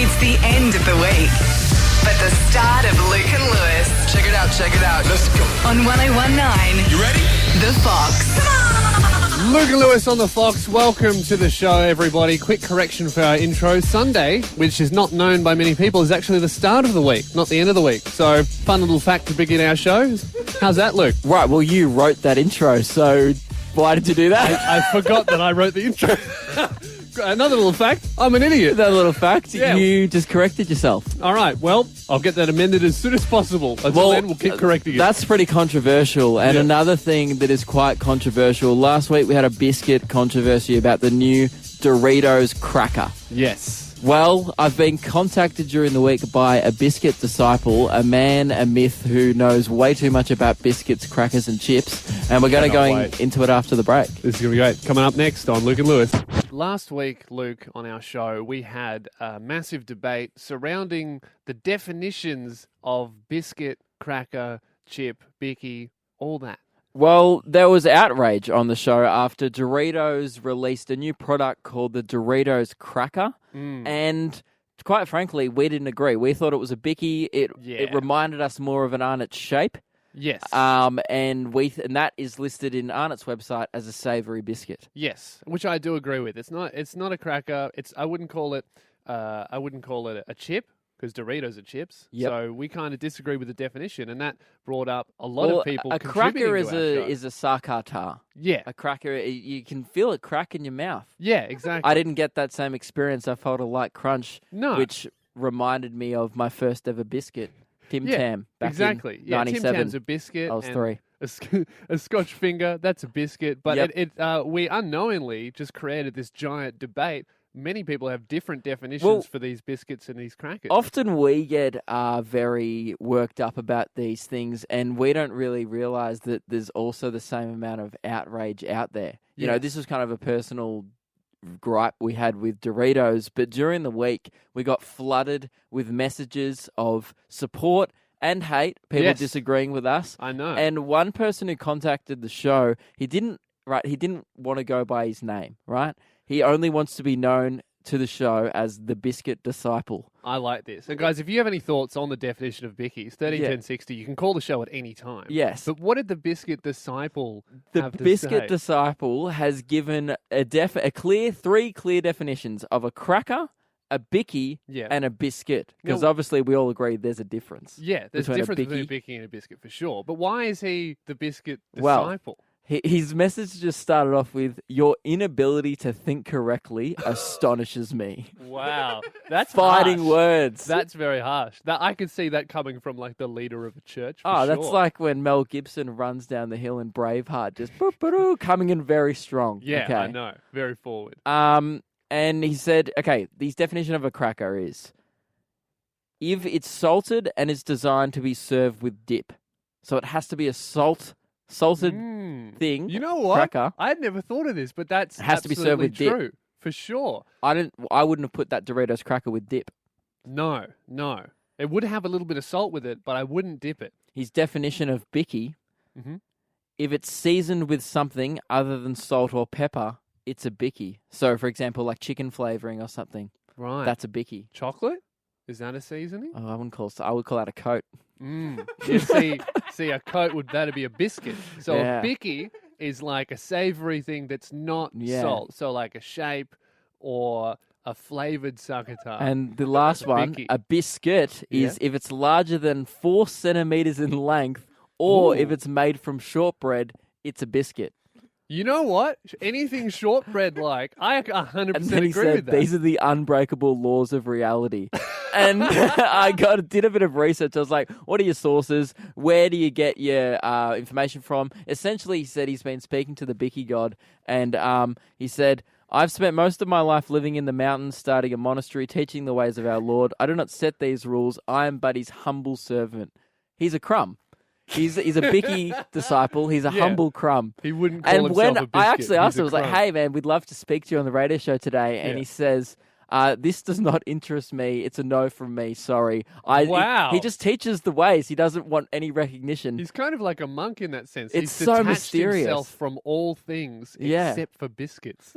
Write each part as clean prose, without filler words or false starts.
It's the end of the week, but the start of Luke and Lewis. Check it out. Let's go. On 1019. You ready? The Fox. Luke and Lewis on the Fox. Welcome to the show, everybody. Quick correction for our intro. Sunday, which is not known by many people, is actually the start of the week, not the end of the week. So, fun little fact to begin our show. How's that, Luke? Right, well, you wrote that intro, so why did you do that? I forgot that I wrote the intro. Another little fact, I'm an idiot. That little fact, Yeah. you just corrected yourself. All right, well, I'll get that amended as soon as possible. Until then, we'll keep correcting it. That's pretty controversial. And another thing that is quite controversial, last week we had a biscuit controversy about the new Doritos cracker. Yes. Well, I've been contacted during the week by a Biscuit Disciple, a man, a myth who knows way too much about biscuits, crackers and chips. And we're going to go into it after the break. This is going to be great. Coming up next on Luke and Lewis. Last week, Luke, on our show, we had a massive debate surrounding the definitions of biscuit, cracker, chip, bicky, all that. Well, there was outrage on the show after Doritos released a new product called the Doritos Cracker. And quite frankly, we didn't agree. We thought it was a bicky. It reminded us more of an Arnott shape. Yes. And that is listed in Arnott's website as a savoury biscuit. Yes, which I do agree with. It's not a cracker. I wouldn't call it a chip, because Doritos are chips. Yep. So we kind of disagree with the definition, and that brought up a lot of people. A cracker is a a sarkata. Yeah. A cracker, you can feel it crack in your mouth. Yeah, exactly. I didn't get that same experience. I felt a light crunch, No. which reminded me of my first ever biscuit, Tim Tam, back in Tim 97. Tam's a biscuit. I was and 3. A Scotch finger, that's a biscuit. But Yep. we unknowingly just created this giant debate. Many people have different definitions for these biscuits and these crackers. Often we get very worked up about these things, and we don't really realize that there's also the same amount of outrage out there. You know, this was kind of a personal gripe we had with Doritos, but during the week we got flooded with messages of support and hate, people disagreeing with us. I know. And one person who contacted the show, he didn't want to go by his name, right? He only wants to be known to the show as the Biscuit Disciple. I like this. And guys, if you have any thoughts on the definition of bickies, 131060, you can call the show at any time. Yes. But what did the Biscuit Disciple have to Biscuit say? Disciple has given three clear definitions of a cracker, a bicky, and a biscuit. Because obviously we all agree there's a difference. Yeah, there's a difference between a bicky and a biscuit for sure. But why is he the Biscuit Disciple? His message just started off with, "Your inability to think correctly astonishes me." Wow. That's fighting harsh. words. That's very harsh. I could see that coming from like the leader of a church. That's like when Mel Gibson runs down the hill in Braveheart, just coming in very strong. Yeah, okay. I know. Very forward. And he said, okay, the definition of a cracker is if it's salted and it's designed to be served with dip. So it has to be a salted thing. You know what? Cracker. I had never thought of this, but that's It has to be served with dip. true. For sure. I wouldn't have put that Doritos cracker with dip. No. It would have a little bit of salt with it, but I wouldn't dip it. His definition of bicky, if it's seasoned with something other than salt or pepper, it's a bicky. So, for example, like chicken flavoring or something. Right. That's a bicky. Chocolate? Is that a seasoning? Oh, I would call that a coat. You see, a coat that'd be a biscuit. So a bicky is like a savory thing that's not salt. So like a shape or a flavored succotash. And the last one, bicky. a biscuit, is if it's larger than 4 centimeters in length, or if it's made from shortbread, it's a biscuit. You know what? Anything shortbread like, I 100% And then he agree said, with that. these are the unbreakable laws of reality. And I did a bit of research. I was like, what are your sources? Where do you get your information from? Essentially, he said he's been speaking to the Bicky God, and he said, I've spent most of my life living in the mountains, starting a monastery, teaching the ways of our Lord. I do not set these rules. I am but his humble servant. He's a crumb. He's a Bicky disciple. He's a humble crumb. He wouldn't call himself a biscuit. I actually asked him, I was like, crumb. hey, man, we'd love to speak to you on the radio show today. And he says, this does not interest me. It's a no from me. Sorry. Wow. He just teaches the ways. He doesn't want any recognition. He's kind of like a monk in that sense. It's He's so detached mysterious. himself from all things except for biscuits.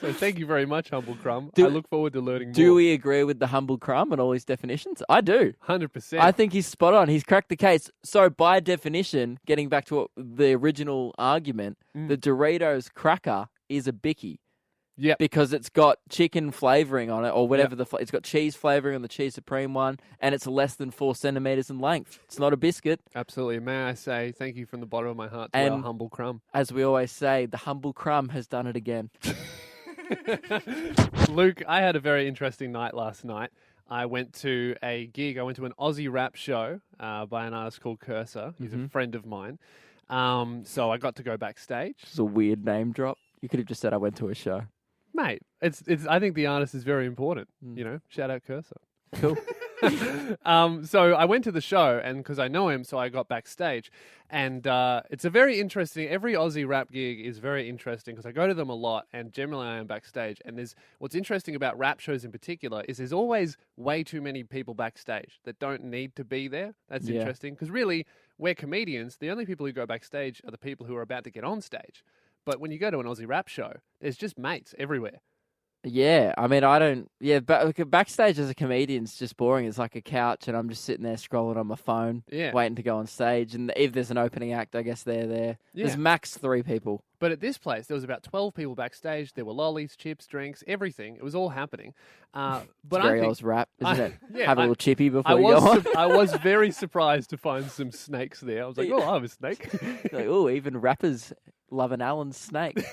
So thank you very much, Humble Crumb. Do- I look forward to learning more. Do we agree with the humble crumb and all his definitions? I do. 100%. I think he's spot on. He's cracked the case. So by definition, getting back to the original argument, the Doritos cracker is a bicky. Yep. Because it's got chicken flavoring on it, or whatever it's got cheese flavoring on the Cheese Supreme one, and it's less than 4 centimeters in length. It's not a biscuit. Absolutely. May I say thank you from the bottom of my heart to And our Humble Crumb. As we always say, the humble crumb has done it again. Luke, I had a very interesting night last night. I went to a gig. I went to an Aussie rap show by an artist called Cursor. He's a friend of mine. So I got to go backstage. It's a weird name drop. You could have just said I went to a show. Mate, it's. I think the artist is very important. You know, shout out Cursor. Cool. So I went to the show, and because I know him, so I got backstage. And it's a very interesting, every Aussie rap gig is very interesting because I go to them a lot, and generally I am backstage. And what's interesting about rap shows in particular is there's always way too many people backstage that don't need to be there. That's interesting because really, we're comedians. The only people who go backstage are the people who are about to get on stage. But when you go to an Aussie rap show, there's just mates everywhere. Yeah, I mean, I don't... Yeah, backstage as a comedian is just boring. It's like a couch, and I'm just sitting there scrolling on my phone, waiting to go on stage. And if there's an opening act, I guess they're there. Yeah. There's max 3 people. But at this place, there was about 12 people backstage. There were lollies, chips, drinks, everything. It was all happening. But it's very Oz rap, isn't it? Yeah, have a little chippy before you go on. I was very surprised to find some snakes there. I was like, oh, I have a snake. Like, oh, even rappers love an Allen snake.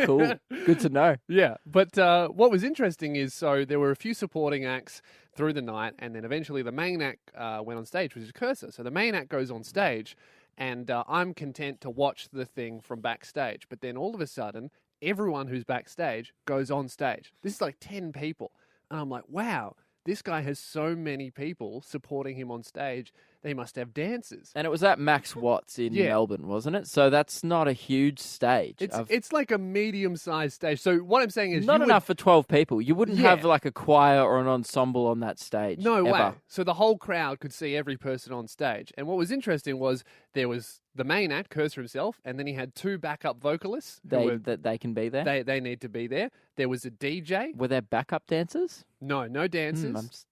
Cool. Good to know. Yeah. But what was interesting is, so there were a few supporting acts through the night, and then eventually the main act went on stage, which is Cursor. So the main act goes on stage, and I'm content to watch the thing from backstage. But then all of a sudden, everyone who's backstage goes on stage. This is like 10 people. And I'm like, wow, this guy has so many people supporting him on stage. They must have dancers. And it was at Max Watts in Melbourne, wasn't it? So that's not a huge stage. It's like a medium-sized stage. So what I'm saying is... Not enough for 12 people. You wouldn't have like a choir or an ensemble on that stage. No ever. way. So the whole crowd could see every person on stage. And what was interesting was there was the main act, Cursor himself, and then he had 2 backup vocalists. That they can be there? They need to be there. There was a DJ. Were there backup dancers? No dancers.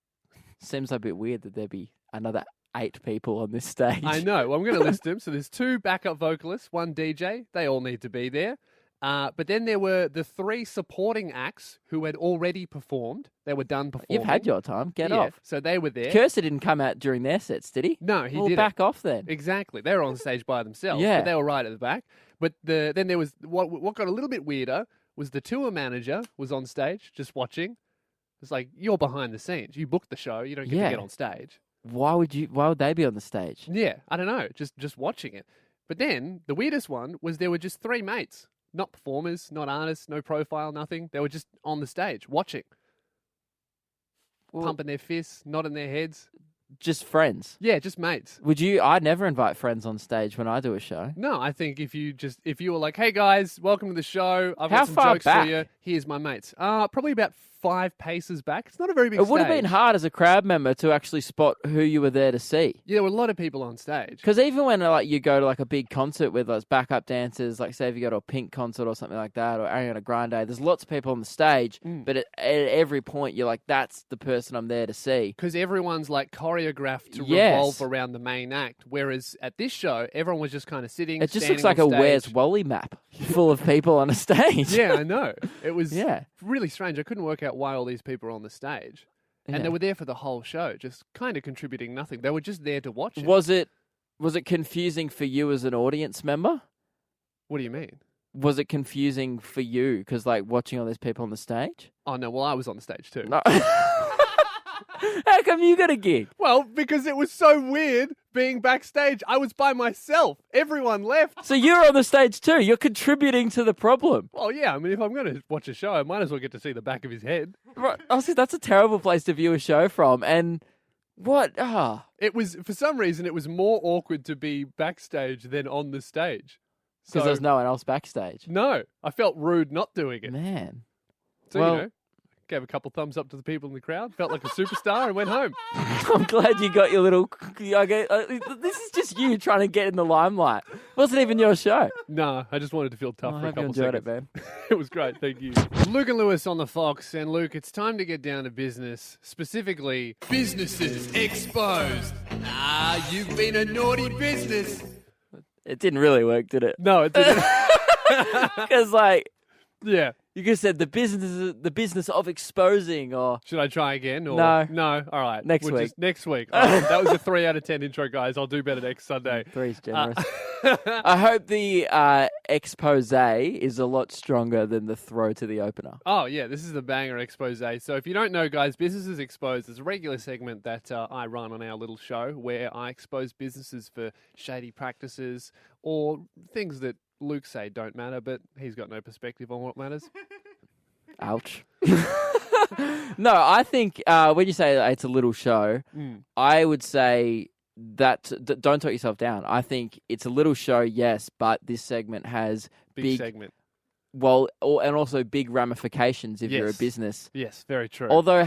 Seems a bit weird that there'd be another 8 people on this stage. I know. Well, I'm going to list them. So there's 2 backup vocalists, 1 DJ. They all need to be there. But then there were the 3 supporting acts who had already performed. They were done performing. You've had your time. Get off. So they were there. Cursor didn't come out during their sets, did he? No, he didn't. Back off then. Exactly. They were on stage by themselves. Yeah. But they were right at the back. But then there was... What got a little bit weirder was the tour manager was on stage just watching. It's like, you're behind the scenes. You booked the show. You don't get to get on stage. Why would they be on the stage? Yeah, I don't know. Just watching it. But then the weirdest one was there were just 3 mates. Not performers, not artists, no profile, nothing. They were just on the stage watching. Pumping their fists, nodding their heads. Just friends? Yeah, just mates. I'd never invite friends on stage when I do a show. No, I think if you were like, hey guys, welcome to the show. I've got some jokes for you. Here's my mates. Probably about 5 paces back. It's not a very big stage. It would have been hard as a crowd member to actually spot who you were there to see. Yeah, there were a lot of people on stage. Because even when you go to a big concert with backup dancers, like say if you go to a Pink concert or something like that, or Ariana Grande, there's lots of people on the stage, but at every point you're like, that's the person I'm there to see. Because everyone's choreographed to revolve around the main act, whereas at this show, everyone was just kind of sitting. It just looks like a Where's Wally map full of people on a stage. Yeah, I know. It was really strange. I couldn't work out why all these people were on the stage. And they were there for the whole show, just kind of contributing nothing. They were just there to watch it. Was it confusing for you as an audience member? What do you mean? Was it confusing for you? Because watching all these people on the stage? Oh, no. Well, I was on the stage too. No. How come you got a gig? Well, because it was so weird being backstage. I was by myself. Everyone left. So you're on the stage too. You're contributing to the problem. Well, yeah. I mean, if I'm going to watch a show, I might as well get to see the back of his head. Right. Honestly, that's a terrible place to view a show from. And what? It was, for some reason, it was more awkward to be backstage than on the stage. Because there's no one else backstage. No. I felt rude not doing it. Man. So, gave a couple thumbs up to the people in the crowd, felt like a superstar, and went home. I'm glad you got your little. This is just you trying to get in the limelight. It wasn't even your show. No, I just wanted to feel tough I for a hope you couple enjoyed seconds. it, man. It was great, thank you. Luke and Lewis on the Fox, and Luke, it's time to get down to business, specifically businesses exposed. Ah, you've been a naughty business. It didn't really work, did it? No, it didn't. Because Yeah. you could have said the business of exposing, or Should I try again? Or? No. No? All right. Next week. Next week. All right. That was a 3 out of 10 intro, guys. I'll do better next Sunday. 3's generous. I hope the expose is a lot stronger than the throw to the opener. Oh, yeah, this is the banger expose. So if you don't know, guys, Businesses Exposed is a regular segment that I run on our little show where I expose businesses for shady practices or things that Luke say don't matter, but he's got no perspective on what matters. Ouch. No, I think when you say that it's a little show, I would say that don't talk yourself down. I think it's a little show, yes, but this segment has Big segment. Well, and also big ramifications if you're a Yes. business. Yes, very true. Although,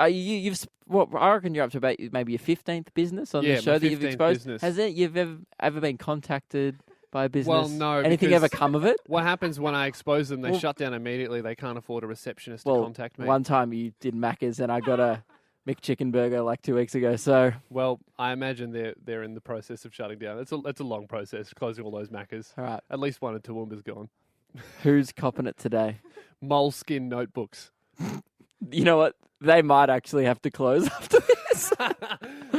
you've I reckon you're up to about maybe your 15th business on Yeah, the show my that you've 15th exposed. business. Has it? You've ever been contacted by a business? Well, no. Anything because ever come of it? What happens when I expose them? They Well- shut down immediately. They can't afford a receptionist to Well, contact me. one time you did Macca's and I got a McChicken burger like 2 weeks ago. So Well, I imagine they're in the process of shutting down. It's a long process, closing all those Maccas. all right, At least one or Toowoomba's gone. who's copping it today? Moleskin notebooks. You know what? They might actually have to close after this.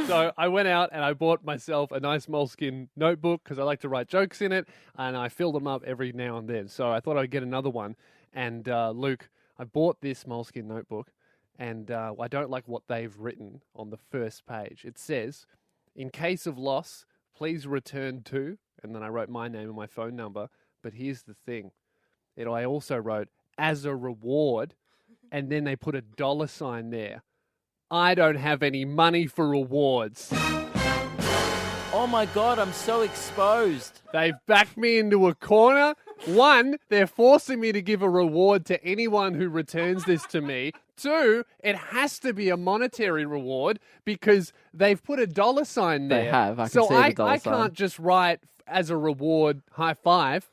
So I went out and I bought myself a nice Moleskin notebook because I like to write jokes in it, and I fill them up every now and then. So I thought I'd get another one. And Luke, I bought this Moleskin notebook, and I don't like what they've written on the first page. It says, "In case of loss, please return to," and then I wrote my name and my phone number. But here's the thing. I also wrote, "as a reward," and then they put a $sign there. I don't have any money for rewards. Oh my God, I'm so exposed. They've backed me into a corner. One, they're forcing me to give a reward to anyone who returns this to me. Two, it has to be a monetary reward because they've put a $sign there. They have. I can so see the dollar I sign. can't just write as a reward high five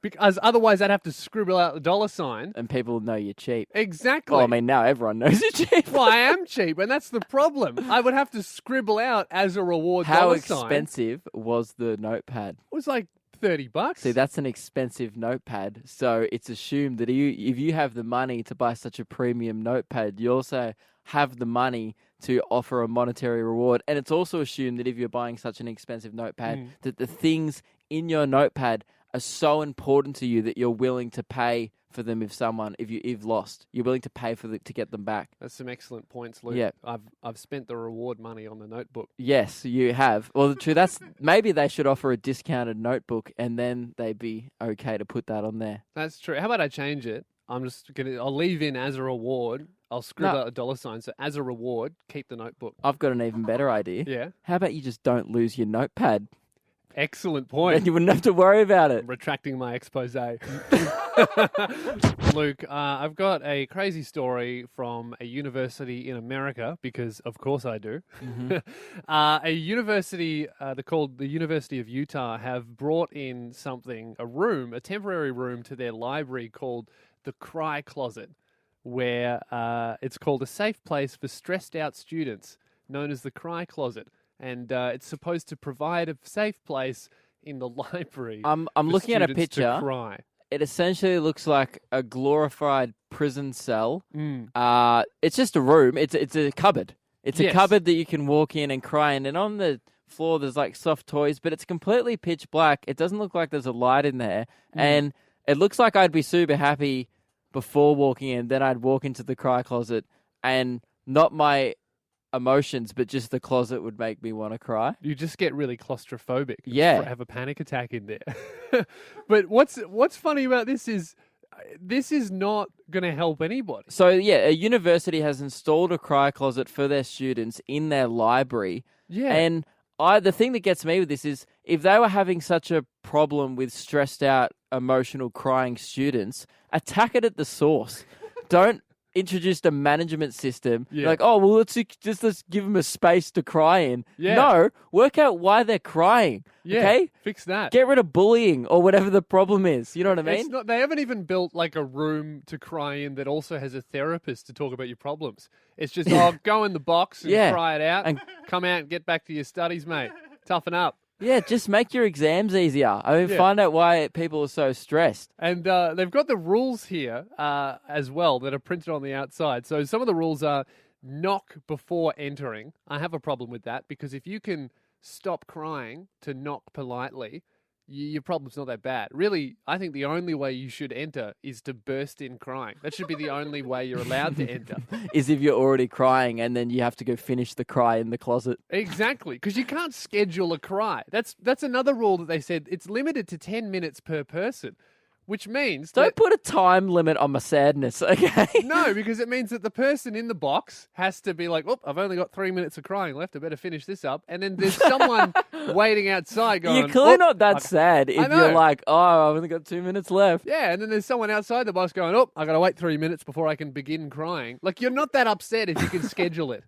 because otherwise I'd have to scribble out the $sign. And people know you're cheap. Exactly. Well, I mean, now everyone knows you're cheap. Well, I am cheap, and that's the problem. I would have to scribble out as a reward How $sign. expensive was the notepad? It was like $30. See, that's an expensive notepad. So it's assumed that if you have the money to buy such a premium notepad, you also have the money to offer a monetary reward. And it's also assumed that if you're buying such an expensive notepad, that the things in your notepad are so important to you that you're willing to pay for them if you've lost. You're willing to pay to get them back. That's some excellent points, Luke. Yeah. I've spent the reward money on the notebook. Yes, you have. Well, true. Maybe they should offer a discounted notebook, and then they'd be okay to put that on there. That's true. How about I change it? I'll leave in as a reward. I'll scribble out a $sign. So as a reward, keep the notebook. I've got an even better idea. Yeah. How about you just don't lose your notepad? Excellent Then point. you wouldn't have to worry about it. Retracting my expose. Luke, I've got a crazy story from a university in America, because of course I do. A university, they're called the University of Utah, have brought in a temporary room to their library called the Cry Closet, where it's called a safe place for stressed out students, known as the Cry Closet. And it's supposed to provide a safe place in the library. I'm for looking at a students to picture. cry. It essentially looks like a glorified prison cell. It's just a room. It's a cupboard. It's a Yes. cupboard that you can walk in and cry in. And on the floor, there's like soft toys, but it's completely pitch black. It doesn't look like there's a light in there. And it looks like I'd be super happy before walking in. Then I'd walk into the Cry Closet, and not my emotions, but just the closet would make me want to cry. You just get really claustrophobic. Yeah. Have a panic attack in there. But what's funny about this is not going to help anybody. So, yeah, a university has installed a Cry Closet for their students in their library. Yeah. And the thing that gets me with this is if they were having such a problem with stressed out, emotional, crying students, attack it at the source. introduced a management system. Yeah. Like, oh, well, let's give them a space to cry in. Yeah. No, work out why they're crying. Yeah, Okay? fix that. Get rid of bullying or whatever the problem is. You know what I mean? It's not, they haven't even built like a room to cry in that also has a therapist to talk about your problems. It's just, go in the box and Yeah. cry it out And- come out and get back to your studies, mate. Toughen up. Yeah, just make your exams easier. I mean, Yeah. find out why people are so stressed. And they've got the rules here as well that are printed on the outside. So some of the rules are knock before entering. I have a problem with that because if you can stop crying to knock politely, your problem's not that bad. Really, I think the only way you should enter is to burst in crying. That should be the only way you're allowed to enter. Is if you're already crying and then you have to go finish the cry in the closet. Exactly, because you can't schedule a cry. That's another rule that they said. It's limited to 10 minutes per person, which means Don't that... put a time limit on my sadness, okay? No, because it means that the person in the box has to be like, oh, I've only got 3 minutes of crying left. I better finish this up. And then there's someone waiting outside going, You're clearly "Oh, not that sad if know. you're like, oh, I've only got 2 minutes left. yeah, and then there's someone outside the box going, oh, I got to wait 3 minutes before I can begin crying. Like, you're not that upset if you can schedule it.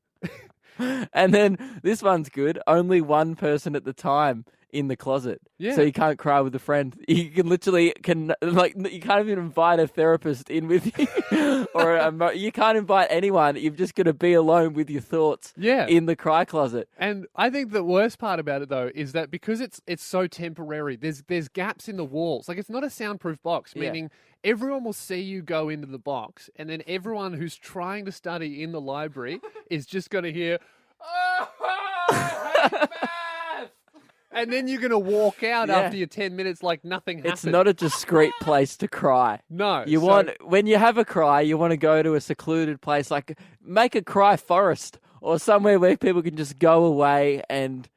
And then this one's good. Only one person at the time in the closet. Yeah. So you can't cry with a friend. You can literally you can't even invite a therapist in with you, or you can't invite anyone. You've just got to be alone with your thoughts. Yeah. In the cry closet. And I think the worst part about it though is that because it's so temporary, there's gaps in the walls. Like it's not a soundproof box, Yeah. meaning everyone will see you go into the box, and then everyone who's trying to study in the library is just going to hear, oh, I hate math. And then you're going to walk out Yeah. after your 10 minutes like nothing happened. It's not a discreet place to cry. No. You want when you have a cry, you want to go to a secluded place, like make a cry forest or somewhere where people can just go away and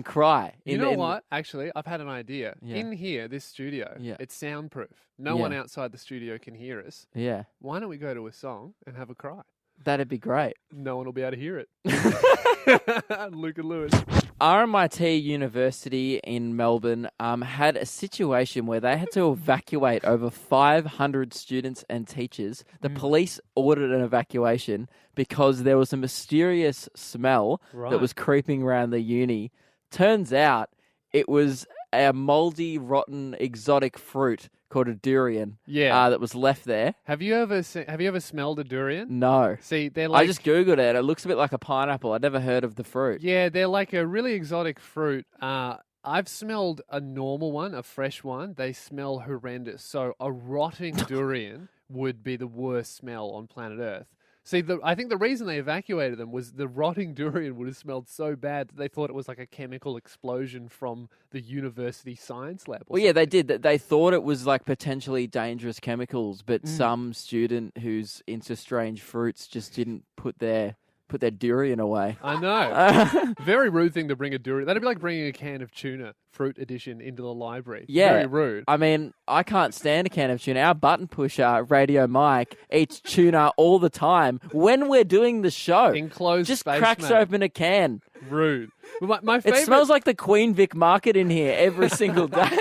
cry. You know what? Actually, I've had an idea. Yeah. In here, this studio, Yeah. it's soundproof. No Yeah. one outside the studio can hear us. Yeah, Why don't we go to a song and have a cry? that'd be great. No one will be able to hear it. Luke and Lewis. RMIT University in Melbourne had a situation where they had to evacuate over 500 students and teachers. The police ordered an evacuation because there was a mysterious smell Right. that was creeping around the uni. Turns out it was a mouldy, rotten, exotic fruit called a durian. Yeah. That was left there. Have you ever smelled a durian? No. See, they're like I just Googled it. It looks a bit like a pineapple. I'd never heard of the fruit. yeah, they're like a really exotic fruit. I've smelled a normal one, a fresh one. They smell horrendous. So a rotting durian would be the worst smell on planet Earth. See, I think the reason they evacuated them was the rotting durian would have smelled so bad that they thought it was like a chemical explosion from the university science lab. Or Well, yeah, they did. They thought it was like potentially dangerous chemicals, but some student who's into strange fruits just didn't put their durian away. I know. Very rude thing to bring a durian. That'd be like bringing a can of tuna, fruit edition, into the library. Yeah. Very rude. I mean, I can't stand a can of tuna. Our button pusher, Radio Mike, eats tuna all the time when we're doing the show. Enclosed Just space, cracks mate. open a can. Rude. But my It favorite, smells like the Queen Vic Market in here every single day.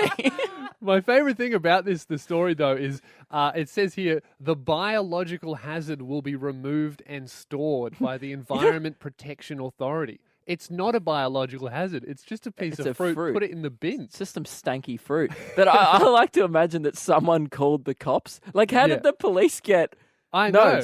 My favorite thing about the story, though, is it says here, the biological hazard will be removed and stored by the Environment Protection Authority. It's not a biological hazard. It's just a piece It's of a fruit. fruit. Put it in the bin. It's just some stanky fruit. But I like to imagine that someone called the cops. Like, how Yeah. did the police get... I know. No,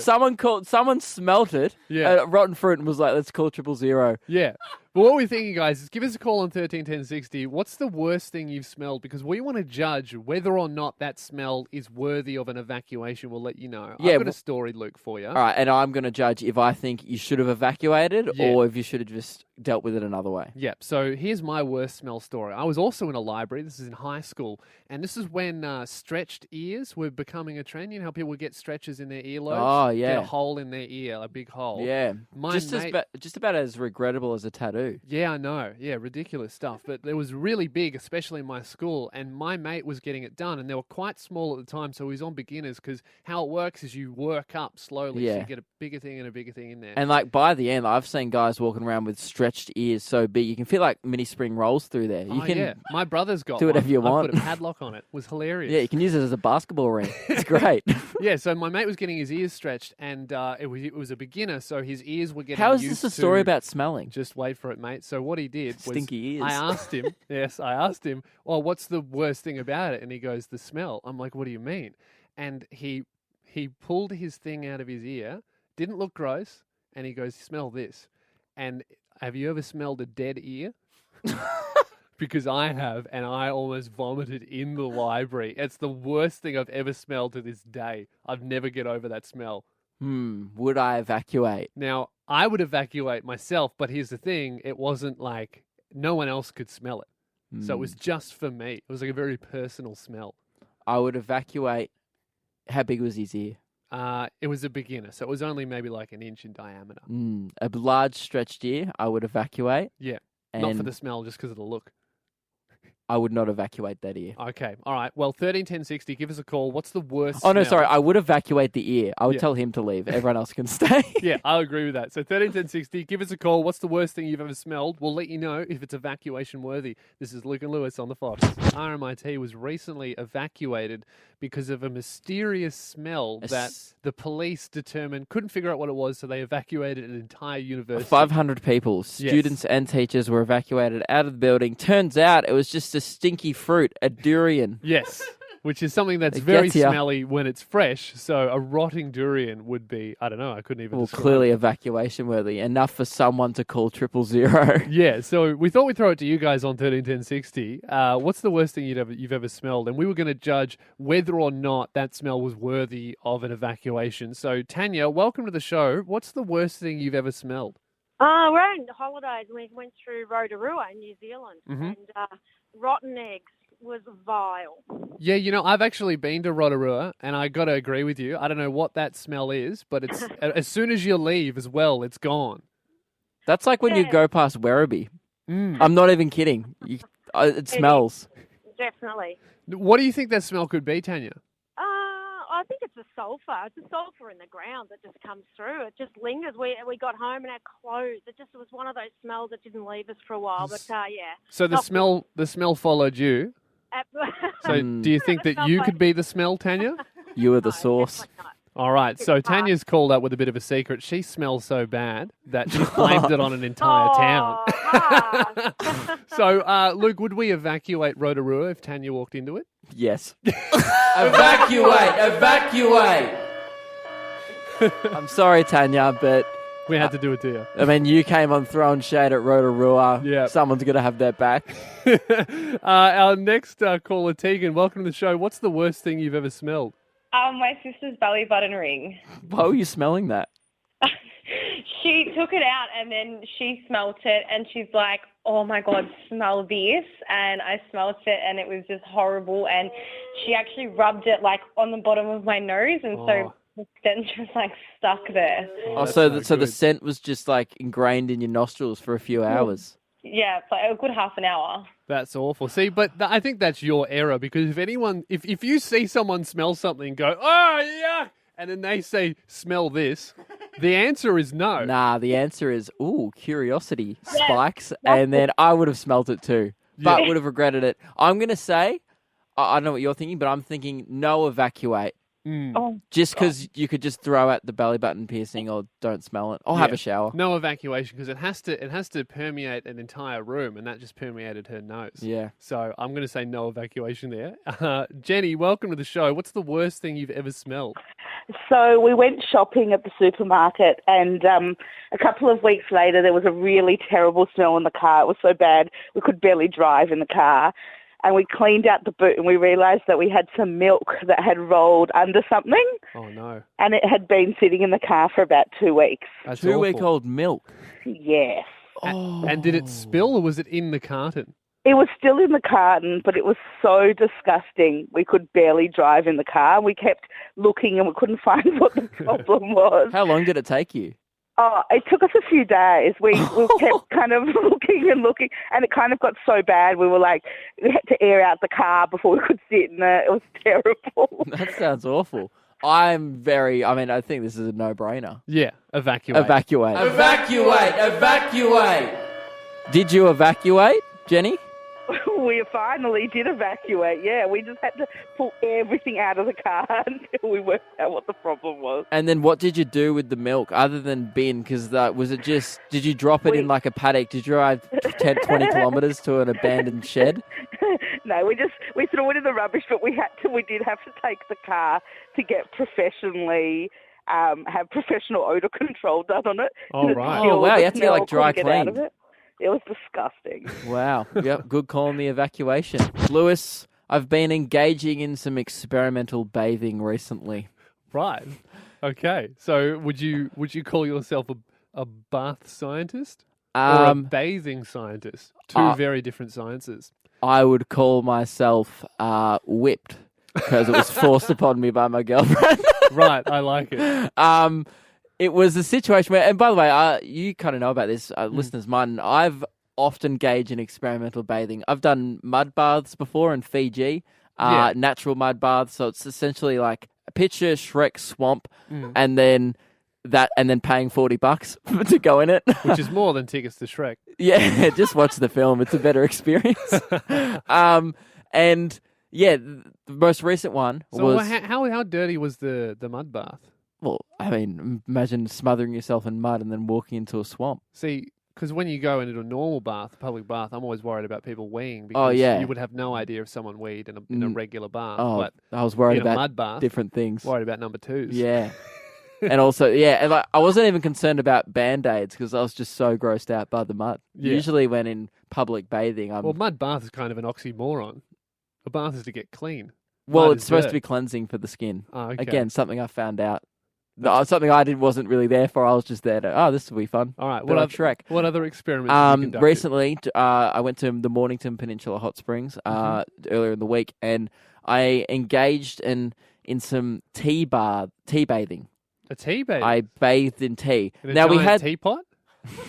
someone smelt it, Yeah. rotten fruit, and was like, let's call 000. Yeah. But what we're thinking, guys, is give us a call on 131060. What's the worst thing you've smelled? Because we want to judge whether or not that smell is worthy of an evacuation. We'll let you know. Yeah, I've got a story, Luke, for you. All right, and I'm going to judge if I think you should have evacuated Yeah. or if you should have just dealt with it another way. Yep. So here's my worst smell story. I was also in a library. This is in high school. And this is when stretched ears were becoming a trend. You know how people would get stretchers in their earlobes? Oh, yeah. Get a hole in their ear, a big hole. Yeah, My just mate- about as regrettable as a tattoo. too. Yeah, I know. Yeah, ridiculous stuff. But it was really big, especially in my school. And my mate was getting it done, and they were quite small at the time, so he was on beginners. Because how it works is you work up slowly, so Yeah. you get a bigger thing and a bigger thing in there. And like by the end, I've seen guys walking around with stretched ears so big you can feel like mini spring rolls through there. You can yeah, my brother's got do whatever one. you I want. put a padlock on it. It was hilarious. Yeah, you can use it as a basketball ring. It's great. Yeah, so my mate was getting his ears stretched, and it was a beginner, so his ears were getting How is used this a story to- about smelling? Just wait for it, mate. So what he did was Stinky ears. I asked him, well, what's the worst thing about it? And he goes, the smell. I'm like, what do you mean? And he pulled his thing out of his ear, didn't look gross, and he goes, smell this. And have you ever smelled a dead ear? Because I have, and I almost vomited in the library. It's the worst thing I've ever smelled to this day. I've never get over that smell. Would I evacuate? Now, I would evacuate myself, but here's the thing. It wasn't like no one else could smell it. So it was just for me. It was like a very personal smell. I would evacuate. How big was his ear? It was a beginner, so it was only maybe like an inch in diameter. A large stretched ear, I would evacuate. Yeah, And not for the smell, just because of the look. I would not evacuate that ear. Okay, all right. Well, 131060, give us a call. What's the worst Oh, no, smell? sorry. I would evacuate the ear. I would Yeah. tell him to leave. Everyone else can stay. Yeah, I'll agree with that. So 131060, give us a call. What's the worst thing you've ever smelled? We'll let you know if it's evacuation worthy. This is Luke and Lewis on the Fox. RMIT was recently evacuated because of a mysterious smell that the police determined couldn't figure out what it was, so they evacuated an entire university. 500 people, students and teachers, were evacuated out of the building. Turns out it was just a stinky fruit, a durian. Yes. Which is something that's It very gets ya. smelly when it's fresh. So a rotting durian would be, I don't know, I couldn't even Well, describe clearly it. evacuation worthy. Enough for someone to call 000. Yeah, so we thought we'd throw it to you guys on 131060. What's the worst thing you've ever smelled? And we were going to judge whether or not that smell was worthy of an evacuation. So Tanya, welcome to the show. What's the worst thing you've ever smelled? We're on holidays. We went through Rotorua in New Zealand, and rotten eggs was vile. Yeah, you know, I've actually been to Rotorua, and I got to agree with you. I don't know what that smell is, but it's as soon as you leave as well, it's gone. That's like when you Yeah. go past Werribee. I'm not even kidding. It smells. Definitely. What do you think that smell could be, Tanya? I think it's a sulphur. It's a sulphur in the ground that just comes through. It just lingers. We got home and our clothes. It was one of those smells that didn't leave us for a while. But yeah. So the smell followed you. So do you think that you could be the smell, Tanya? You are the source. Definitely not. All right, so Tanya's called up with a bit of a secret. She smells so bad that she blamed it on an entire town. Ah. So, Luke, would we evacuate Rotorua if Tanya walked into it? Yes. Evacuate! I'm sorry, Tanya, but We had to do it to you. I mean, you came on throwing shade at Rotorua. Yeah. Someone's going to have that back. Our next caller, Tegan, welcome to the show. What's the worst thing you've ever smelled? My sister's belly button ring. Why were you smelling that? She took it out and then she smelt it and she's like, oh my God, smell this. And I smelt it and it was just horrible. And she actually rubbed it like on the bottom of my nose. And so the stench was like stuck there. So the scent was just like ingrained in your nostrils for a few hours. Yeah, it's like a good half an hour. That's awful. See, but I think that's your error because if you see someone smell something and go, oh, yuck, and then they say, smell this, the answer is no. Nah, the answer is, curiosity spikes. And then I would have smelt it too, but would have regretted it. I'm going to say, I don't know what you're thinking, but I'm thinking no evacuate. Oh, Just because you could just throw out the belly button piercing or don't smell it. Or have a shower. No evacuation because it has to permeate an entire room, and that just permeated her nose. Yeah. So I'm going to say no evacuation there. Jenny, welcome to the show. What's the worst thing you've ever smelled? So we went shopping at the supermarket and a couple of weeks later there was a really terrible smell in the car. It was so bad we could barely drive in the car. And we cleaned out the boot and we realised that we had some milk that had rolled under something. Oh, no. And it had been sitting in the car for about 2 weeks. That's 2-week-old milk. Yes. And did it spill or was it in the carton? It was still in the carton, but it was so disgusting. We could barely drive in the car. We kept looking and we couldn't find what the problem was. How long did it take you? Oh, it took us a few days. We kept kind of looking and looking, and it kind of got so bad. We had to air out the car before we could sit in it. It was terrible. That sounds awful. I think this is a no-brainer. Yeah, evacuate. Evacuate. Did you evacuate, Jenny? We finally did evacuate, yeah. We just had to pull everything out of the car until we worked out what the problem was. And then what did you do with the milk other than bin? Because did you drop it in like a paddock? Did you drive 10, 20 kilometres to an abandoned shed? No, we sort of went in the rubbish, but we did have to take the car to get professionally, have professional odour control done on it. Oh, right. Oh, wow, you had to get like dry cleaned. It was disgusting. Wow. Yep. Good call on the evacuation. Lewis, I've been engaging in some experimental bathing recently. Right. Okay. So would you call yourself a bath scientist or a bathing scientist? Two very different sciences. I would call myself whipped because it was forced upon me by my girlfriend. Right. I like it. It was a situation where, and by the way, you kind of know about this, listeners mine. I've often engaged in experimental bathing. I've done mud baths before in Fiji, natural mud baths. So it's essentially like a picture Shrek swamp, and then paying $40 to go in it, which is more than tickets to Shrek. Yeah, just watch the film; it's a better experience. And yeah, the most recent one was how dirty was the mud bath? Well, I mean, imagine smothering yourself in mud and then walking into a swamp. See, because when you go into a normal bath, public bath, I'm always worried about people weeing because you would have no idea if someone weed in a regular bath. Oh, but I was worried about mud bath, different things. Worried about number twos. Yeah. And also, and I wasn't even concerned about Band-Aids because I was just so grossed out by the mud. Yeah. Usually when in public bathing, Well, mud bath is kind of an oxymoron. A bath is to get clean. Well, it's supposed to be cleansing for the skin. Oh, okay. Again, something I found out. Something I wasn't really there for. I was just there to, this will be fun. All right. Shrek. What other experiments have you conducted? Recently, I went to the Mornington Peninsula Hot Springs earlier in the week, and I engaged in some tea bathing. A tea bathing? I bathed in tea. We had teapot?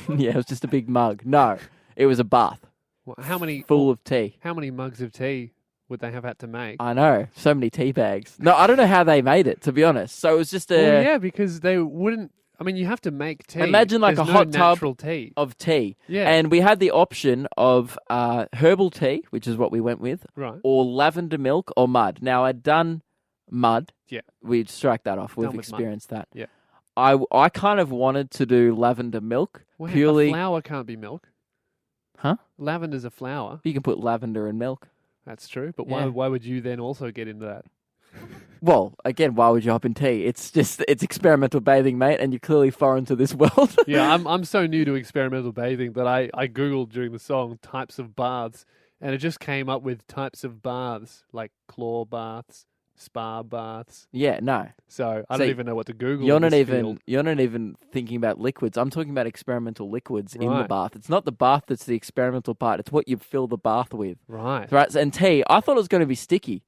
Yeah, it was just a big mug. No, it was a bath. Well, full of tea. How many mugs of tea would they have had to make? I know. So many tea bags. No, I don't know how they made it, to be honest. So it was just because they wouldn't... I mean, you have to make tea. Imagine like There's a hot tub tea. of tea. Yeah. And we had the option of herbal tea, which is what we went with, right, or lavender milk or mud. Now, I'd done mud. Yeah. We'd strike that off. We've experienced that. Yeah. I kind of wanted to do lavender milk. Well, purely... A flower can't be milk. Huh? Lavender's a flower. You can put lavender in milk. That's true, but why would you then also get into that? Well, again, why would you hop in tea? It's experimental bathing, mate, and you're clearly foreign to this world. Yeah, I'm so new to experimental bathing that I Googled during the song types of baths, and it just came up with types of baths, like claw baths, spa baths. Yeah, no. So I don't even know what to Google. You're not even thinking about liquids. I'm talking about experimental liquids in the bath. It's not the bath that's the experimental part. It's what you fill the bath with. Right. Right. And tea, I thought it was going to be sticky.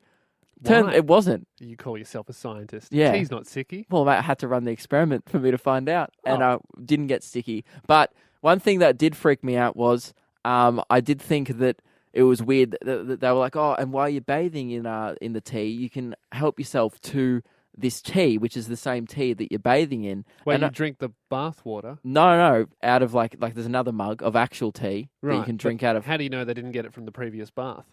It wasn't. You call yourself a scientist. Yeah. Tea's not sticky. Well, mate, I had to run the experiment for me to find out, and I didn't get sticky. But one thing that did freak me out was I did think that it was weird that they were like, oh, and while you're bathing in the tea, you can help yourself to this tea, which is the same tea that you're bathing in. Where you drink the bath water? No, out of like there's another mug of actual tea that you can drink out of. How do you know they didn't get it from the previous bath?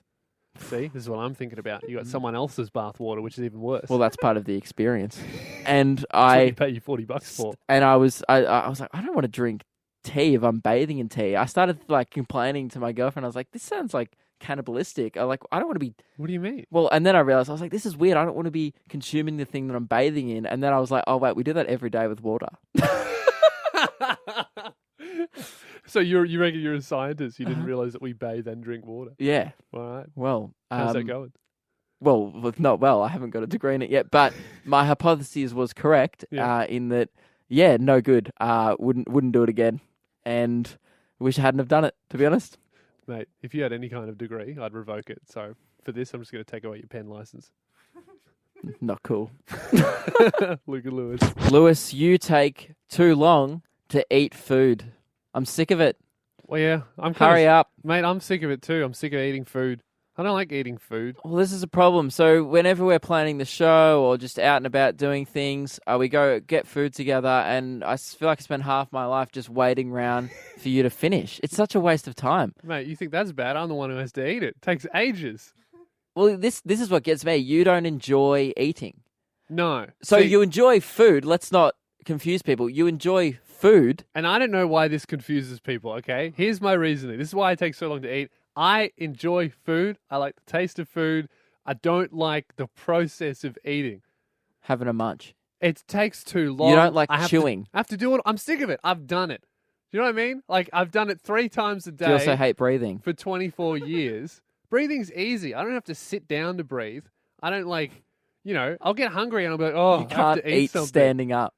See, this is what I'm thinking about. You got someone else's bath water, which is even worse. Well, that's part of the experience. And that's what you pay you $40 for. And I was like, I don't want to drink tea if I'm bathing in tea. I started like complaining to my girlfriend. I was like, this sounds like cannibalistic. I don't want to be. What do you mean? Well, and then I realized I was like, this is weird. I don't want to be consuming the thing that I'm bathing in. And then I was like, oh wait, we do that every day with water. So you reckon you're a scientist? You didn't realize that we bathe and drink water? Yeah. All right. Well, how's that going? Well, not well. I haven't got a degree in it yet, but my hypothesis was correct. In that, no good. Wouldn't do it again, and wish I hadn't have done it. To be honest, mate, if you had any kind of degree, I'd revoke it. So for this, I'm just going to take away your pen license. Not cool. Luke and Lewis. Lewis, you take too long to eat food. I'm sick of it. Well, yeah, Hurry up. mate. I'm sick of it too. I'm sick of eating food. I don't like eating food. Well, this is a problem. So whenever we're planning the show or just out and about doing things, we go get food together, and I feel like I spend half my life just waiting around for you to finish. It's such a waste of time. Mate, you think that's bad? I'm the one who has to eat it. It takes ages. Well, this is what gets me. You don't enjoy eating. No. So See, you enjoy food. Let's not confuse people. You enjoy food. and I don't know why this confuses people, okay? Here's my reasoning. This is why it takes so long to eat. I enjoy food. I like the taste of food. I don't like the process of eating. Having a munch. It takes too long. You don't like I have chewing. I have to do it. I'm sick of it. I've done it. Do you know what I mean? Like, I've done it 3 times a day Do you also hate breathing? for 24 years. Breathing's easy. I don't have to sit down to breathe. I don't I'll get hungry and I'll be like, oh, You I have can't to eat eat something. standing up.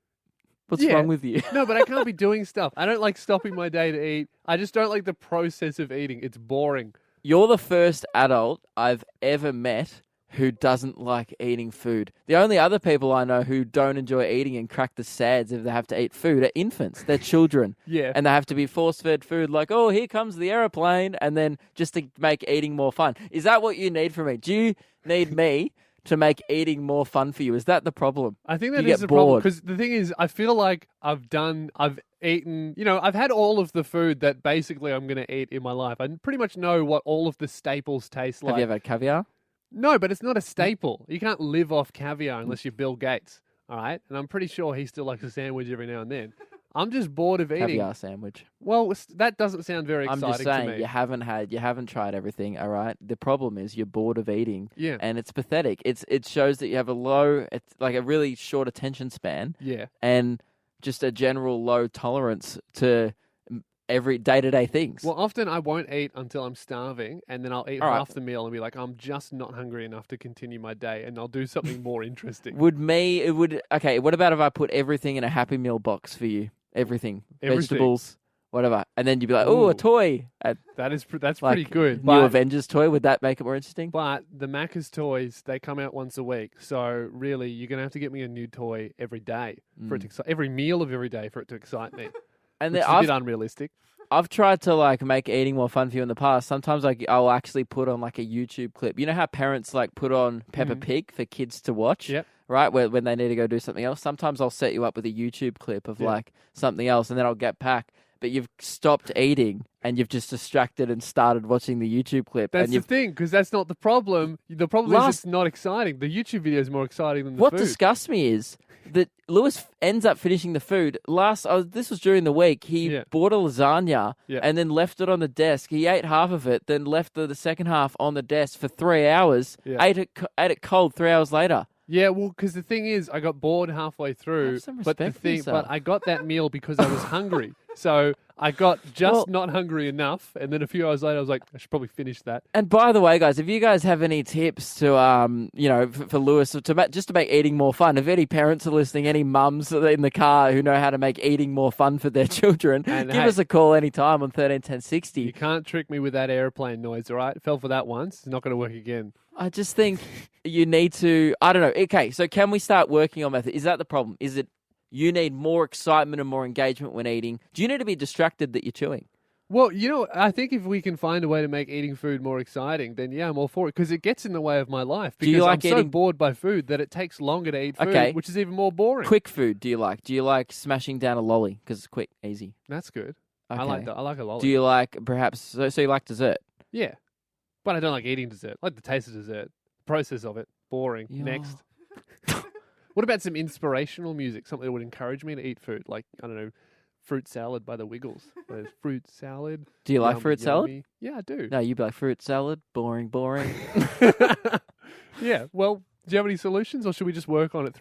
What's Yeah. wrong with you? No, but I can't be doing stuff. I don't like stopping my day to eat. I just don't like the process of eating. It's boring. You're the first adult I've ever met who doesn't like eating food. The only other people I know who don't enjoy eating and crack the sads if they have to eat food are infants. They're children. Yeah. And they have to be force-fed food like, oh, here comes the aeroplane, and then just to make eating more fun. Is that what you need from me? Do you need me to make eating more fun for you? Is that the problem? I think You that is get the problem. bored. Because the thing is, I feel like I've eaten, I've had all of the food that basically I'm going to eat in my life. I pretty much know what all of the staples taste like. Have you ever had caviar? No, but it's not a staple. You can't live off caviar unless you're Bill Gates, all right? And I'm pretty sure he still likes a sandwich every now and then. I'm just bored of eating. Caviar sandwich. Well, that doesn't sound very I'm exciting just saying, to me. you haven't tried everything, all right? The problem is you're bored of eating. Yeah. And it's pathetic. It shows that you have it's like a really short attention span Yeah. and just a general low tolerance to every day-to-day things. Well, often I won't eat until I'm starving, and then I'll eat All right. half the meal and be like, I'm just not hungry enough to continue my day, and I'll do something more interesting. Okay, what about if I put everything in a Happy Meal box for you? Everything. Vegetables, whatever. And then you'd be like, oh, Ooh. a toy. That's Like pretty good. New Avengers toy. Would that make it more interesting? But the Macca's toys, they come out once a week. So really, you're going to have to get me a new toy every day for it to every meal of every day for it to excite me. And Which then is a bit unrealistic. I've tried to make eating more fun for you in the past. Sometimes I'll actually put on a YouTube clip. You know how parents put on Peppa Pig for kids to watch? Yep. Right? When they need to go do something else. Sometimes I'll set you up with a YouTube clip of something else, and then I'll get back. But you've stopped eating and you've just distracted and started watching the YouTube clip. That's and the thing, because that's not the problem. The problem is it's not exciting. The YouTube video is more exciting than the What food. disgusts me is that Lewis ends up finishing the food. This was during the week. He bought a lasagna and then left it on the desk. He ate half of it, then left the second half on the desk for 3 hours. Yeah. Ate it cold 3 hours later. Yeah, well, because the thing is, I got bored halfway through. Have some respect for yourself. But I got that meal because I was hungry. So I got not hungry enough, and then a few hours later, I was like, I should probably finish that. And by the way, guys, if you guys have any tips to, for Lewis just to make eating more fun, if any parents are listening, any mums in the car who know how to make eating more fun for their children, And give hey, us a call anytime on 131060. You can't trick me with that airplane noise, all right? Fell for that once. It's not going to work again. I just think you need to, I don't know. Okay, so can we start working on method? Is that the problem? Is it you need more excitement and more engagement when eating? Do you need to be distracted that you're chewing? Well, I think if we can find a way to make eating food more exciting, then yeah, I'm all for it, because it gets in the way of my life. Because you like I'm so eating- bored by food that it takes longer to eat food, Okay. which is even more boring. Quick food, do you like? Do you like smashing down a lolly? Because it's quick, easy. That's good. Okay. I like that. I like a lolly. Do you like perhaps, so you like dessert? Yeah. But I don't like eating dessert. I like the taste of dessert. The process of it. Boring. Yeah. Next. What about some inspirational music? Something that would encourage me to eat food? Like, I don't know, fruit salad by the Wiggles. There's fruit salad. Do you like Yummy, fruit salad? yummy. Yeah, I do. No, you'd be like fruit salad, boring. Yeah. Well, do you have any solutions, or should we just work on it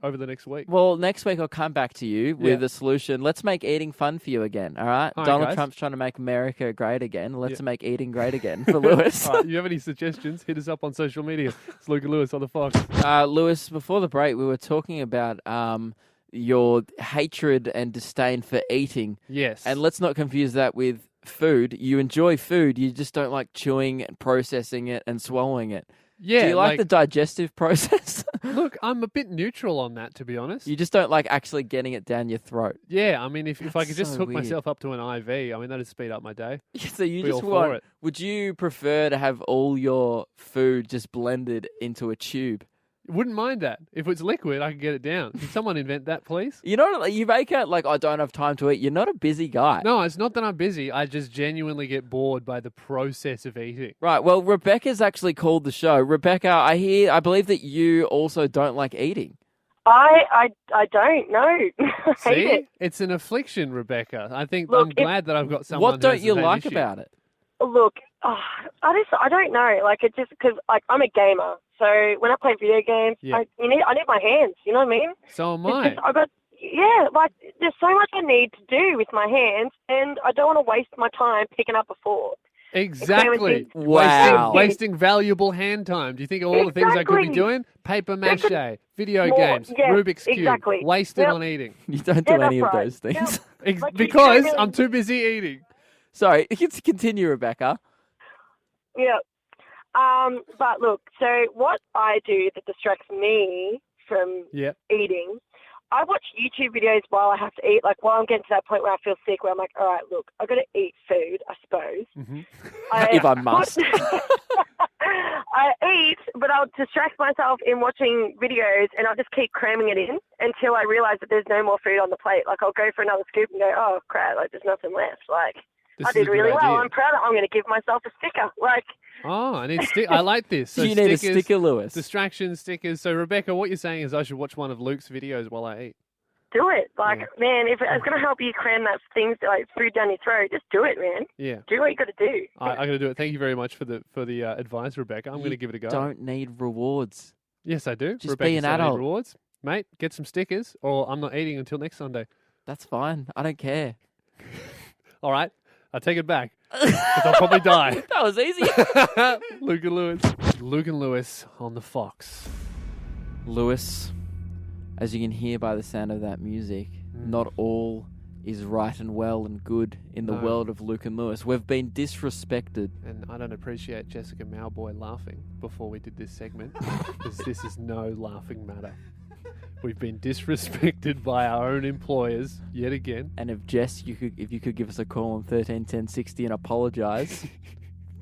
over the next week? Well, next week I'll come back to you with a solution. Let's make eating fun for you again, all right? All right, Donald guys. Trump's trying to make America great again. Let's make eating great again for Lewis. All right, you have any suggestions? Hit us up on social media. It's Luke and Lewis on the Fox. Lewis, before the break, we were talking about your hatred and disdain for eating. Yes. And let's not confuse that with food. You enjoy food, you just don't like chewing and processing it and swallowing it. yeah, Do you like the digestive process? Look, I'm a bit neutral on that, to be honest. You just don't like actually getting it down your throat. Yeah, I mean, if I That's could just so hook weird. myself up to an IV, I mean, that'd speed up my day. So you Be just all for want, it. would you prefer to have all your food just blended into a tube? Wouldn't mind that. If it's liquid, I can get it down. Can someone invent that, please? You know, like, you make it like, I don't have time to eat. You're not a busy guy. No, it's not that I'm busy. I just genuinely get bored by the process of eating. Right, well, Rebecca's actually called the show. Rebecca, I believe that you also don't like eating. I don't know. I See? hate it. It's an affliction, Rebecca. I think Look, I'm glad that I've got someone What who don't has you the same like issue. about it? Look, I don't know. Like, it's just because I'm a gamer. So when I play video games, Yeah. I need my hands. You know what I mean? So am It's I. just, like, there's so much I need to do with my hands, and I don't want to waste my time picking up a fork. Exactly. Wow. Wasting valuable hand time. Do you think of all the things I could be Exactly. doing? Paper mache, video More- games, yes, Rubik's Cube, exactly. wasted Yep. on eating. You don't do Yeah, any of that's right. those things. Like, you Because don't really- I'm too busy eating. Sorry, continue, Rebecca. Yeah. But look, so what I do that distracts me from Yep. eating, I watch YouTube videos while I have to eat, like while I'm getting to that point where I feel sick, where I'm like, all right, look, I've got to eat food, I suppose. Mm-hmm. If I must. I eat, but I'll distract myself in watching videos, and I'll just keep cramming it in until I realise that there's no more food on the plate. Like, I'll go for another scoop and go, oh, crap, like, there's nothing left. Like, This I is a did good really well. idea. I'm proud. I'm going to give myself a sticker. Like, Oh, I need I like this. So you need a stickers, sticker, Lewis. distraction stickers. So Rebecca, what you're saying is I should watch one of Luke's videos while I eat. do it. Like, Yeah. man, if it's going to help you cram that things like food down your throat, just do it, man. Yeah. Do what you got to do. I'm going to do it. Thank you very much for the advice, Rebecca. I'm going to give it a go. Don't need rewards. Yes, I do. Just Rebecca be an said I need adult. rewards. Mate, get some stickers or I'm not eating until next Sunday. That's fine. I don't care. All right. I take it back. 'Cause I'll probably die. That was easy. Luke and Lewis. Luke and Lewis on the Fox. Lewis, as you can hear by the sound of that music, not all is right and well and good in the No. world of Luke and Lewis. We've been disrespected. And I don't appreciate Jessica Malboy laughing before we did this segment because this is no laughing matter. We've been disrespected by our own employers yet again. And if Jess, if you could give us a call on 131060 and apologise,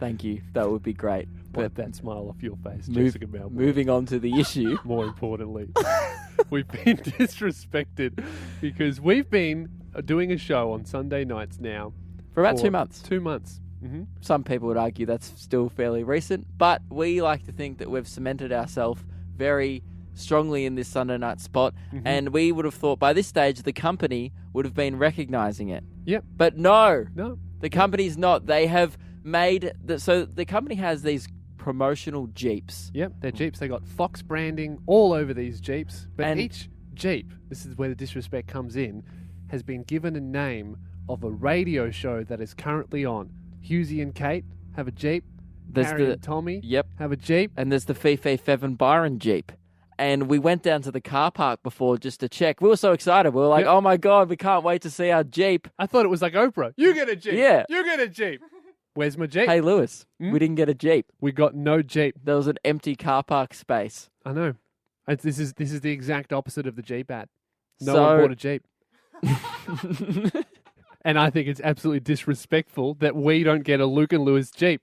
thank you. That would be great. Wipe that smile off your face, Move- Jessica Malboy. Moving on to the issue. More importantly, we've been disrespected because we've been doing a show on Sunday nights now. For about 2 months. 2 months. Mm-hmm. Some people would argue that's still fairly recent, but we like to think that we've cemented ourselves very strongly in this Sunday night spot, and we would have thought by this stage the company would have been recognising it. Yep. But no, No. the company's not. They have made... So the company has these promotional Jeeps. Yep, they're Jeeps. They got Fox branding all over these Jeeps. But And- each Jeep, this is where the disrespect comes in, has been given a name of a radio show that is currently on. Hughesy and Kate have a Jeep. There's Harry the... and Tommy Yep. have a Jeep. And there's the Fife Fevin Byron Jeep. And we went down to the car park before just to check. We were so excited. We were like, Yep. oh my God, we can't wait to see our Jeep. I thought it was like Oprah. You get a Jeep. Yeah. You get a Jeep. Where's my Jeep? Hey, Lewis, Hmm? we didn't get a Jeep. We got no Jeep. There was an empty car park space. I know. This is the exact opposite of the Jeep ad. No So- one bought a Jeep. And I think it's absolutely disrespectful that we don't get a Luke and Lewis Jeep.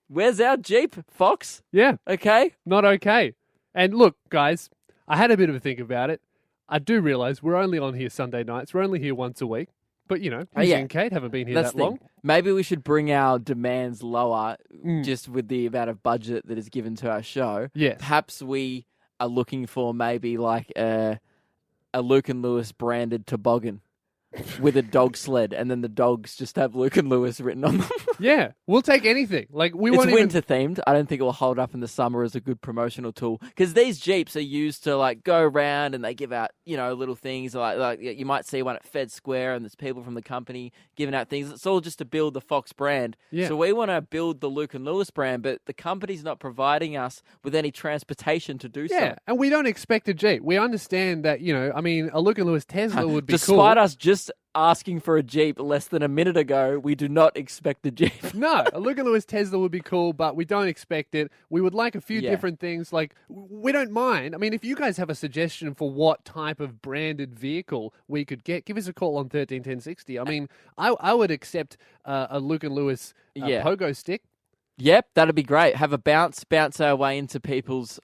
Where's our Jeep, Fox? Yeah, Okay. not okay. And look, guys, I had a bit of a think about it. I do realise we're only on here Sunday nights. We're only here once a week. But, you know, Hughesy yeah. and Kate haven't been here That's that the long. thing. Maybe we should bring our demands lower Mm. just with the amount of budget that is given to our show. Yes. Perhaps we are looking for maybe like a Luke and Lewis branded toboggan with a dog sled, and then the dogs just have Luke and Lewis written on them. Yeah, we'll take anything. Like, we It's won't even... winter themed. I don't think it will hold up in the summer as a good promotional tool because these Jeeps are used to like go around and they give out, you know, little things like you might see one at Fed Square and there's people from the company giving out things. It's all just to build the Fox brand. Yeah. So we want to build the Luke and Lewis brand, but the company's not providing us with any transportation to do Yeah, so. and we don't expect a Jeep. We understand that, you know, I mean, a Luke and Lewis Tesla would be Despite cool. us just just asking for a Jeep less than a minute ago, we do not expect a Jeep. No, a Luke and Lewis Tesla would be cool, but we don't expect it. We would like a few Yeah. different things. Like, we don't mind. I mean, if you guys have a suggestion for what type of branded vehicle we could get, give us a call on 131060. I mean, I would accept a Luke and Lewis Yeah. pogo stick. Yep, that'd be great. Have a bounce our way into people's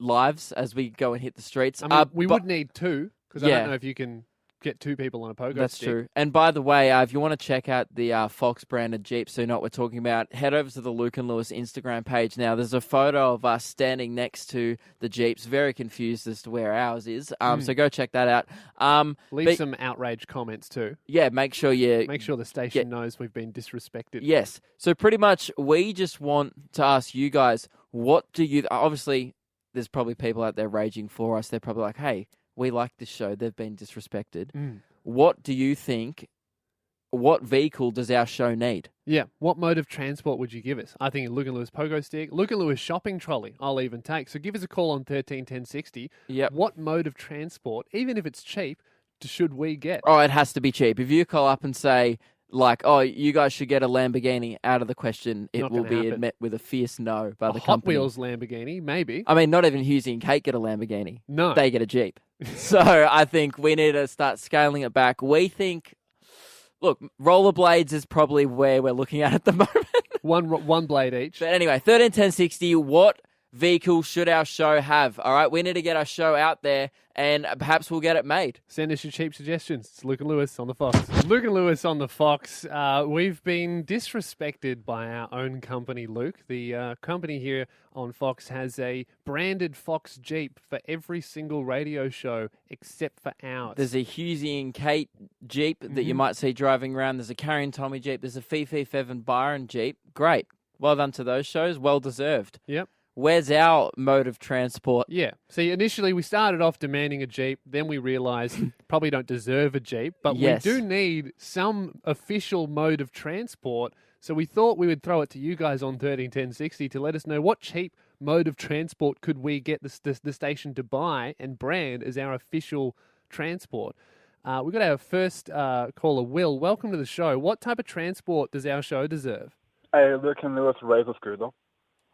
lives as we go and hit the streets. I mean, we but- would need two, because I Yeah. don't know if you can get two people on a pogo That's stick. true. And by the way, if you want to check out the Fox branded Jeep, so you know what we're talking about, head over to the Luke and Lewis Instagram page. Now, there's a photo of us standing next to the Jeeps, very confused as to where ours is. So go check that out. Leave some outrage comments too. Yeah, make sure the station knows we've been disrespected. Yes. So pretty much, we just want to ask you guys, what do you... Obviously, there's probably people out there raging for us. They're probably like, hey, we like this show. They've been disrespected. What do you think? What vehicle does our show need? Yeah. What mode of transport would you give us? I think a Luke and Lewis pogo stick, Luke and Lewis shopping trolley, I'll even take. So give us a call on 131060. Yep. What mode of transport, even if it's cheap, should we get? Oh, it has to be cheap. If you call up and say, like, oh, you guys should get a Lamborghini, out of the question, it Not will gonna be happen. met with a fierce no by A the Hot company. Wheels Lamborghini, maybe. I mean, not even Husey and Kate get a Lamborghini. No. They get a Jeep. So I think we need to start scaling it back. We think, look, rollerblades is probably where we're looking at the moment. One blade each. But anyway, 131060, what vehicle should our show have? All right, we need to get our show out there, and perhaps we'll get it made. Send us your cheap suggestions. It's Luke and Lewis on the Fox. Luke and Lewis on the Fox. We've been disrespected by our own company, Luke. The company here on Fox has a branded Fox Jeep for every single radio show except for ours. There's a Husey and Kate Jeep that you might see driving around. There's a Carrie and Tommy Jeep. There's a Fifi, Fev and Byron Jeep. Great. Well done to those shows. Well deserved. Yep. Where's our mode of transport? Yeah. See, initially we started off demanding a Jeep. Then we realised probably don't deserve a Jeep. But Yes. we do need some official mode of transport. So we thought we would throw it to you guys on 131060 to let us know what cheap mode of transport could we get the station to buy and brand as our official transport. We've got our first caller, Will. Welcome to the show. What type of transport does our show deserve? Hey, Luke and Lewis Razor Scooter.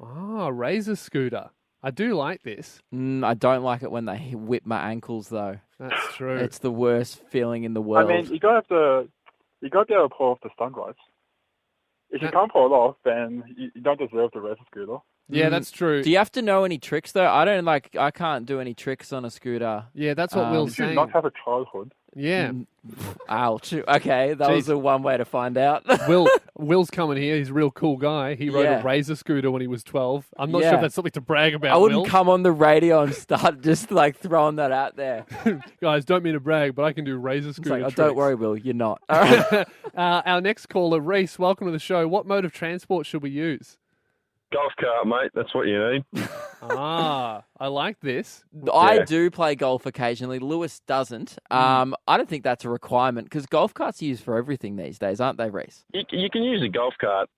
Ah, Razor Scooter. I do like this. I don't like it when they whip my ankles, though. That's true. It's the worst feeling in the world. I mean, you got to be able to pull off the stunt rides. If you can't pull it off, then you don't deserve the Razor Scooter. Yeah, that's true. Do you have to know any tricks, though? I can't do any tricks on a scooter. Yeah, that's what Will's You do saying. not have a childhood. Yeah. Ouch. Okay, that was the one way to find out. Will's coming here. He's a real cool guy. He rode a Razor scooter when he was 12. I'm not sure if that's something to brag about, I wouldn't Will. come on the radio and start just like throwing that out there. Guys, don't mean to brag, but I can do Razor It's scooter like, oh, tricks. don't worry, Will, you're not. All right. Our next caller, Reese, welcome to the show. What mode of transport should we use? Golf cart, mate. That's what you need. I like this. I do play golf occasionally. Lewis doesn't. I don't think that's a requirement because golf carts are used for everything these days, aren't they, Reese? You can use a golf cart,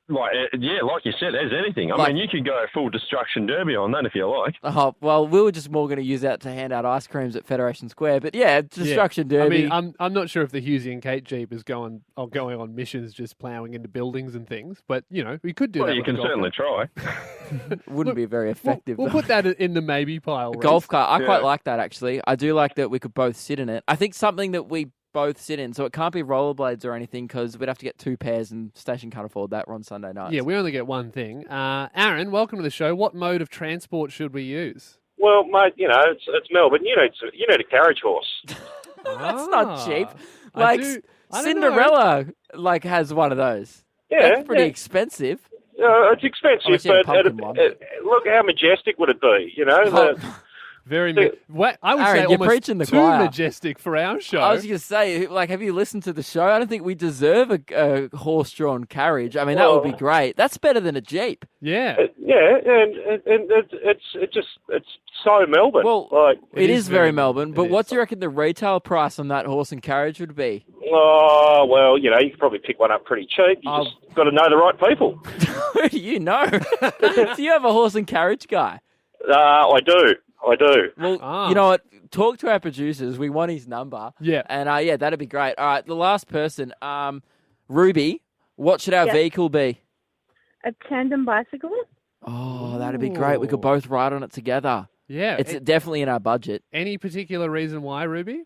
like you said, as anything. I mean, you could go full destruction derby on that if you like. Oh, well, we were just more going to use that to hand out ice creams at Federation Square. But yeah, destruction derby. I mean, I'm not sure if the Husey and Kate Jeep is going on missions just ploughing into buildings and things, but, we could do that. Well, you with a can golf certainly cart. try. Wouldn't be very effective. We'll put that in the maybe pile. A golf cart. I Yeah. quite like that, actually. I do like that we could both sit in it. I think something that we both sit in, so it can't be rollerblades or anything because we'd have to get two pairs and station can't afford that on Sunday nights. Yeah, we only get one thing. Aaron, welcome to the show. What mode of transport should we use? Well, mate, it's Melbourne. You need a carriage horse. That's not cheap. I Like don't know. Cinderella, has one of those. Yeah, That's pretty expensive. It's expensive, Oh, I see a but pumpkin one. look how majestic would it be? Very. I would Aaron, say you're almost preaching the too choir. majestic for our show. I was going to say, have you listened to the show? I don't think we deserve a horse-drawn carriage. I mean, that would be great. That's better than a Jeep. Yeah. and it's so Melbourne. Well, it is very Melbourne, but what do you reckon the retail price on that horse and carriage would be? Oh, well, you could probably pick one up pretty cheap. You just got to know the right people. Who do you know? Do you have a horse and carriage guy? I do. I do. Well, you know what? Talk to our producers. We want his number. Yeah. And, yeah, that'd be great. All right, the last person, Ruby, what should our vehicle be? A tandem bicycle. Oh, that'd be great. We could both ride on it together. Yeah. It's definitely in our budget. Any particular reason why, Ruby?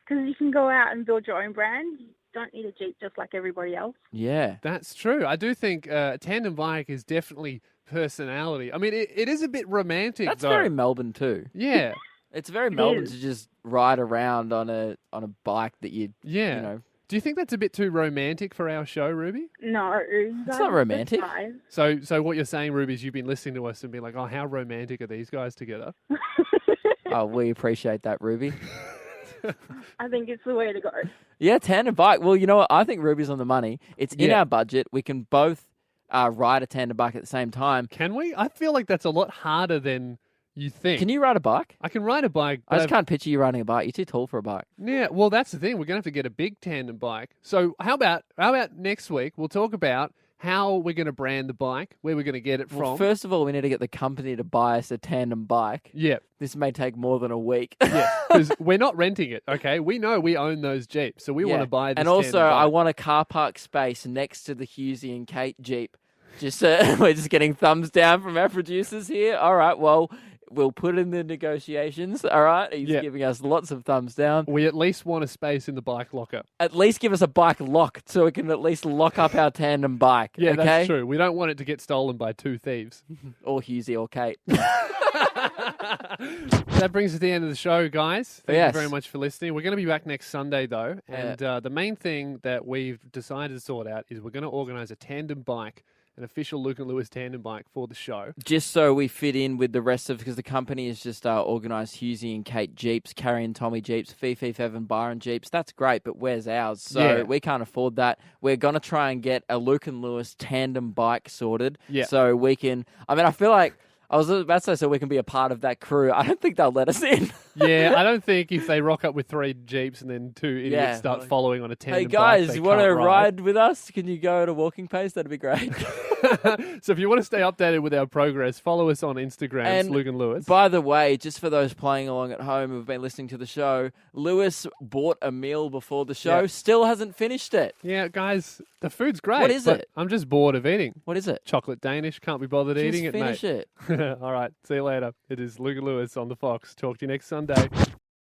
Because you can go out and build your own brand. You don't need a Jeep just like everybody else. Yeah. That's true. I do think a tandem bike is definitely personality. I mean, it is a bit romantic, That's though. very Melbourne, too. Yeah. It's very Melbourne to just ride around on a bike that you know. Do you think that's a bit too romantic for our show, Ruby? No. It's not romantic. So what you're saying, Ruby, is you've been listening to us and been like, oh, how romantic are these guys together? Oh, we appreciate that, Ruby. I think it's the way to go. Yeah, tandem bike. Well, you know what? I think Ruby's on the money. It's in our budget. We can both ride a tandem bike at the same time. Can we? I feel like that's a lot harder than you think. Can you ride a bike? I can ride a bike. I just can't picture you riding a bike. You're too tall for a bike. Yeah, well, that's the thing. We're going to have to get a big tandem bike. So how about next week we'll talk about how we're going to brand the bike, where we're going to get it from. Well, first of all, we need to get the company to buy us a tandem bike. Yeah. This may take more than a week. Yeah, because we're not renting it, okay? We know we own those Jeeps, so we want to buy this And also, tandem bike. I want a car park space next to the Husey and Kate Jeep. Just we're just getting thumbs down from our producers here. All right, well, we'll put in the negotiations. All right, he's giving us lots of thumbs down. We at least want a space in the bike locker. At least give us a bike lock so we can at least lock up our tandem bike. Yeah, okay? that's true. We don't want it to get stolen by two thieves. Or Husey or Kate. That brings us to the end of the show, guys. Thank you Yes. very much for listening. We're going to be back next Sunday, though. And the main thing that we've decided to sort out is we're going to organise a tandem bike, an official Luke and Lewis tandem bike for the show. Just so we fit in with the rest of, because the company has just organised Husey and Kate Jeeps, Carrie and Tommy Jeeps, Fifi, Evan, Byron Jeeps. That's great, but where's ours? So we can't afford that. We're going to try and get a Luke and Lewis tandem bike sorted so we can, I mean, I feel like, I was about to say so we can be a part of that crew. I don't think they'll let us in. Yeah, I don't think if they rock up with 3 Jeeps and then 2 idiots start following on a tandem Hey guys, bike, you want to ride with us? Can you go at a walking pace? That'd be great. So if you want to stay updated with our progress, follow us on Instagram, it's Luke and Lewis. By the way, just for those playing along at home who've been listening to the show, Lewis bought a meal before the show, still hasn't finished it. Yeah, guys, the food's great. What is but it? I'm just bored of eating. What is it? Chocolate Danish. Can't be bothered eating it, mate. Finish it. All right, see you later. It is Luke and Lewis on the Fox. Talk to you next Sunday.